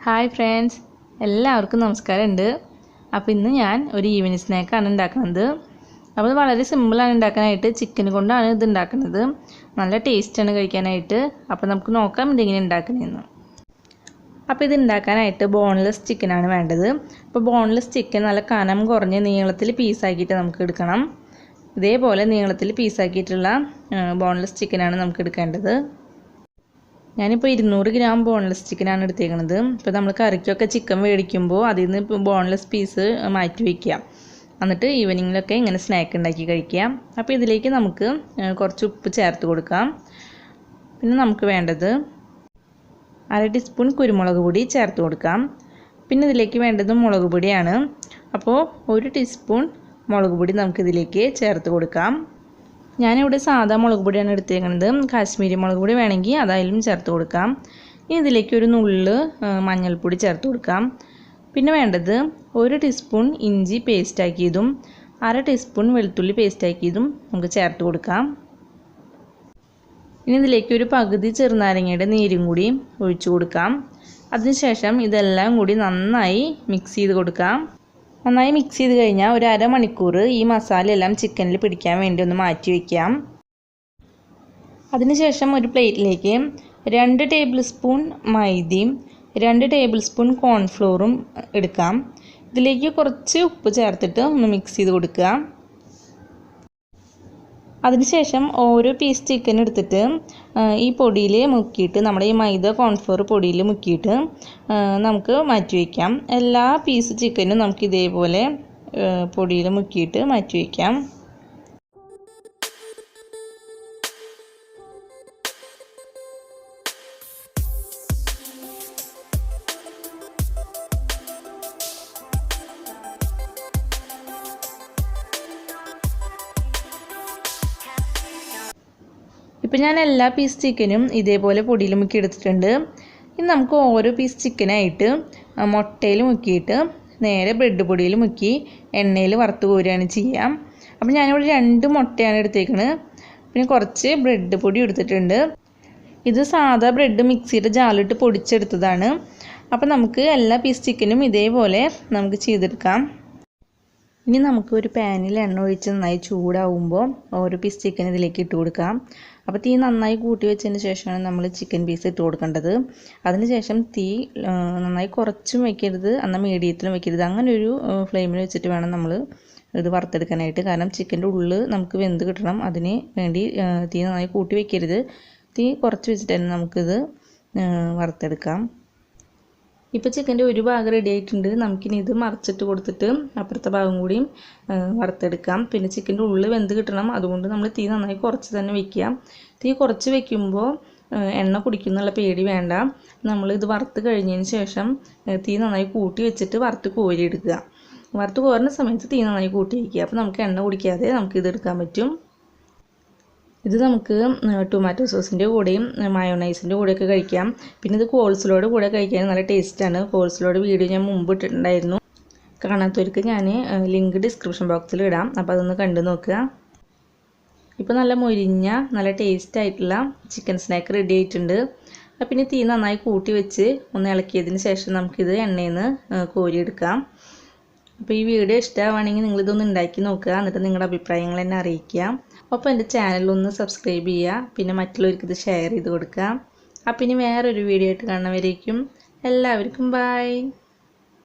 Hi friends, എല്ലാവർക്കും നമസ്കാരമുണ്ട്. അപ്പോൾ ഇന്ന് ഞാൻ ഒരു ഈവനിങ് സ്നാക്കാണ് ഉണ്ടാക്കുന്നത്. അപ്പോൾ ഇത് വളരെ സിമ്പിളാണ് ഉണ്ടാക്കാനായിട്ട്. ചിക്കൻ കൊണ്ടാണ് ഇത് ഉണ്ടാക്കുന്നത്. നല്ല ടേസ്റ്റാണ് കഴിക്കാനായിട്ട്. അപ്പോൾ നമുക്ക് നോക്കാം ഇതെങ്ങനെ ഉണ്ടാക്കുന്നതെന്ന്. അപ്പോൾ ഇത് ഉണ്ടാക്കാനായിട്ട് ബോൺലെസ് ചിക്കനാണ് വേണ്ടത്. അപ്പോൾ ബോൺലെസ് ചിക്കൻ നല്ല കനം കുറഞ്ഞ് നീളത്തിൽ പീസാക്കിയിട്ട് നമുക്ക് എടുക്കണം. ഇതേപോലെ നീളത്തിൽ പീസാക്കിയിട്ടുള്ള ബോൺലെസ് ചിക്കനാണ് നമുക്ക് എടുക്കേണ്ടത്. ഞാനിപ്പോൾ 200 ഗ്രാം ബോൺലെസ് ചിക്കനാണ് എടുത്തേക്കുന്നത്. ഇപ്പോൾ നമ്മൾ കറിക്കൊക്കെ ചിക്കൻ മേടിക്കുമ്പോൾ അതിൽ നിന്ന് ബോൺലെസ് പീസ് മാറ്റി വയ്ക്കുക. എന്നിട്ട് ഈവനിങ്ങിലൊക്കെ ഇങ്ങനെ സ്നാക്ക് ഉണ്ടാക്കി കഴിക്കുക. അപ്പോൾ ഇതിലേക്ക് നമുക്ക് കുറച്ച് ഉപ്പ് ചേർത്ത് കൊടുക്കാം. പിന്നെ നമുക്ക് വേണ്ടത് 1/2 ടീസ്പൂൺ കുരുമുളക് പൊടി ചേർത്ത് കൊടുക്കാം. പിന്നെ ഇതിലേക്ക് വേണ്ടത് മുളക് പൊടിയാണ്. അപ്പോൾ 1 ടീസ്പൂൺ മുളക് പൊടി നമുക്കിതിലേക്ക് ചേർത്ത് കൊടുക്കാം. ഞാനിവിടെ സാധാ മുളക് പൊടിയാണ് എടുത്തേക്കുന്നത്. കാശ്മീരി മുളക് പൊടി വേണമെങ്കിൽ അതായാലും ചേർത്ത് കൊടുക്കാം. ഇനി ഇതിലേക്ക് ഒരു നുള്ള് മഞ്ഞൾപ്പൊടി ചേർത്ത് കൊടുക്കാം. പിന്നെ വേണ്ടത് 1 ടീസ്പൂൺ ഇഞ്ചി പേസ്റ്റ് ആക്കിയതും 1/2 ടീസ്പൂൺ വെളുത്തുള്ളി പേസ്റ്റ് ആക്കിയതും നമുക്ക് ചേർത്ത് കൊടുക്കാം. ഇനി ഇതിലേക്ക് ഒരു പകുതി ചെറുനാരങ്ങയുടെ നീരും കൂടി ഒഴിച്ചു കൊടുക്കാം. അതിനുശേഷം ഇതെല്ലാം കൂടി നന്നായി മിക്സ് ചെയ്ത് കൊടുക്കാം. നന്നായി മിക്സ് ചെയ്ത് കഴിഞ്ഞാൽ ഒരു അരമണിക്കൂർ ഈ മസാല എല്ലാം ചിക്കനിൽ പിടിക്കാൻ വേണ്ടി ഒന്ന് മാറ്റി വയ്ക്കാം. അതിനുശേഷം ഒരു പ്ലേറ്റിലേക്ക് 2 ടേബിൾ സ്പൂൺ മൈദയും 2 ടേബിൾ സ്പൂൺ കോൺഫ്ലോറും എടുക്കാം. ഇതിലേക്ക് കുറച്ച് ഉപ്പ് ചേർത്തിട്ട് ഒന്ന് മിക്സ് ചെയ്ത് കൊടുക്കുക. അതിനുശേഷം ഓരോ പീസ് ചിക്കൻ എടുത്തിട്ട് ഈ പൊടിയിൽ മുക്കിയിട്ട് നമ്മുടെ ഈ മൈദ കോൺഫ്ലോർ പൊടിയിൽ മുക്കിയിട്ട് നമുക്ക് മാറ്റി വയ്ക്കാം. എല്ലാ പീസ് ചിക്കനും നമുക്ക് ഇതേപോലെ പൊടിയിൽ മുക്കിയിട്ട് മാറ്റി വയ്ക്കാം. ഇപ്പോൾ ഞാൻ എല്ലാ പീസ് ചിക്കനും ഇതേപോലെ പൊടിയിൽ മുക്കി എടുത്തിട്ടുണ്ട്. ഇനി നമുക്ക് ഓരോ പീസ് ചിക്കനായിട്ട് മുട്ടയിൽ മുക്കിയിട്ട് നേരെ ബ്രെഡ് പൊടിയിൽ മുക്കി എണ്ണയിൽ വറുത്ത് കോരുകയാണ് ചെയ്യാം. അപ്പോൾ ഞാനിവിടെ 2 മുട്ടയാണ് എടുത്തേക്കുന്നത്. പിന്നെ കുറച്ച് ബ്രെഡ് പൊടി എടുത്തിട്ടുണ്ട്. ഇത് സാധാ ബ്രെഡ് മിക്സിയുടെ ജാറിലിട്ട് പൊടിച്ചെടുത്തതാണ്. അപ്പോൾ നമുക്ക് എല്ലാ പീസ് ചിക്കനും ഇതേപോലെ നമുക്ക് ചെയ്തെടുക്കാം. ഇനി നമുക്ക് ഒരു പാനിൽ എണ്ണ ഒഴിച്ച് നന്നായി ചൂടാവുമ്പോൾ ഓരോ പീസ് ചിക്കൻ ഇതിലേക്ക് ഇട്ട് കൊടുക്കാം. അപ്പോൾ തീ നന്നായി കൂട്ടി വെച്ചതിന് ശേഷമാണ് നമ്മൾ ചിക്കൻ പീസ് ഇട്ട് കൊടുക്കേണ്ടത്. അതിനുശേഷം തീ നന്നായി കുറച്ചും വയ്ക്കരുത്, എന്നാൽ മീഡിയത്തിലും വയ്ക്കരുത്. അങ്ങനെ ഒരു ഫ്ലെയിമിൽ വെച്ചിട്ട് വേണം നമ്മൾ ഇത് വറുത്തെടുക്കാനായിട്ട്. കാരണം ചിക്കൻ്റെ ഉള്ളിൽ നമുക്ക് വെന്ത് കിട്ടണം. അതിന് വേണ്ടി തീ നന്നായി കൂട്ടി വയ്ക്കരുത്. തീ കുറച്ച് വെച്ചിട്ട് തന്നെ നമുക്കിത് വറുത്തെടുക്കാം. ഇപ്പോൾ ചിക്കൻ്റെ ഒരു ഭാഗം റെഡി ആയിട്ടുണ്ട്. നമുക്കിനി ഇത് മറിച്ചിട്ട് കൊടുത്തിട്ട് അപ്പുറത്തെ ഭാഗം കൂടിയും വറുത്തെടുക്കാം. പിന്നെ ചിക്കൻ്റെ ഉള്ളിൽ വെന്ത് കിട്ടണം. അതുകൊണ്ട് നമ്മൾ തീ നന്നായി കുറച്ച് തന്നെ വയ്ക്കുക. തീ കുറച്ച് വയ്ക്കുമ്പോൾ എണ്ണ കുടിക്കുന്നുള്ള പേടി വേണ്ട. നമ്മൾ ഇത് വറുത്ത് കഴിഞ്ഞതിന് ശേഷം തീ നന്നായി കൂട്ടി വെച്ചിട്ട് വറുത്ത് കോരിയെടുക്കുക. വറുത്ത് കോരുന്ന സമയത്ത് തീ നന്നായി കൂട്ടി വയ്ക്കുക. അപ്പോൾ നമുക്ക് എണ്ണ കുടിക്കാതെ നമുക്കിത് എടുക്കാൻ പറ്റും. ഇത് നമുക്ക് ടൊമാറ്റോ സോസിൻ്റെ കൂടെയും മയോണൈസിൻ്റെ കൂടെയൊക്കെ കഴിക്കാം. പിന്നെ ഇത് കോൾസ്ലോയുടെ കൂടെ കഴിക്കാൻ നല്ല ടേസ്റ്റാണ്. കോൾസ്ലോയുടെ വീഡിയോ ഞാൻ മുമ്പ് ഇട്ടിട്ടുണ്ടായിരുന്നു. കാണാത്തവർക്ക് ഞാൻ ലിങ്ക് ഡിസ്ക്രിപ്ഷൻ ബോക്സിൽ ഇടാം. അപ്പോൾ അതൊന്ന് കണ്ടു നോക്കുക. ഇപ്പോൾ നല്ല മൊരിഞ്ഞ നല്ല ടേസ്റ്റ് ആയിട്ടുള്ള ചിക്കൻ സ്നാക്ക് റെഡി ആയിട്ടുണ്ട്. പിന്നെ തീ നന്നായി കൂട്ടി വെച്ച് ഒന്ന് ഇളക്കിയതിന് ശേഷം നമുക്കിത് എണ്ണയിൽ നിന്ന് കോരിയെടുക്കാം. അപ്പോൾ ഈ വീഡിയോ ഇഷ്ടമാവുകയാണെങ്കിൽ നിങ്ങളിതൊന്ന് ഉണ്ടാക്കി നോക്കുക. എന്നിട്ട് നിങ്ങളുടെ അഭിപ്രായങ്ങൾ എന്നെ അറിയിക്കുക. അപ്പോൾ എൻ്റെ ചാനലൊന്ന് സബ്സ്ക്രൈബ് ചെയ്യുക. പിന്നെ മറ്റുള്ളവർക്ക് ഇത് ഷെയർ ചെയ്ത് കൊടുക്കുക. അപ്പം ഇനി വേറൊരു വീഡിയോ ആയിട്ട് കാണുന്നവരേക്കും എല്ലാവർക്കും ബൈ.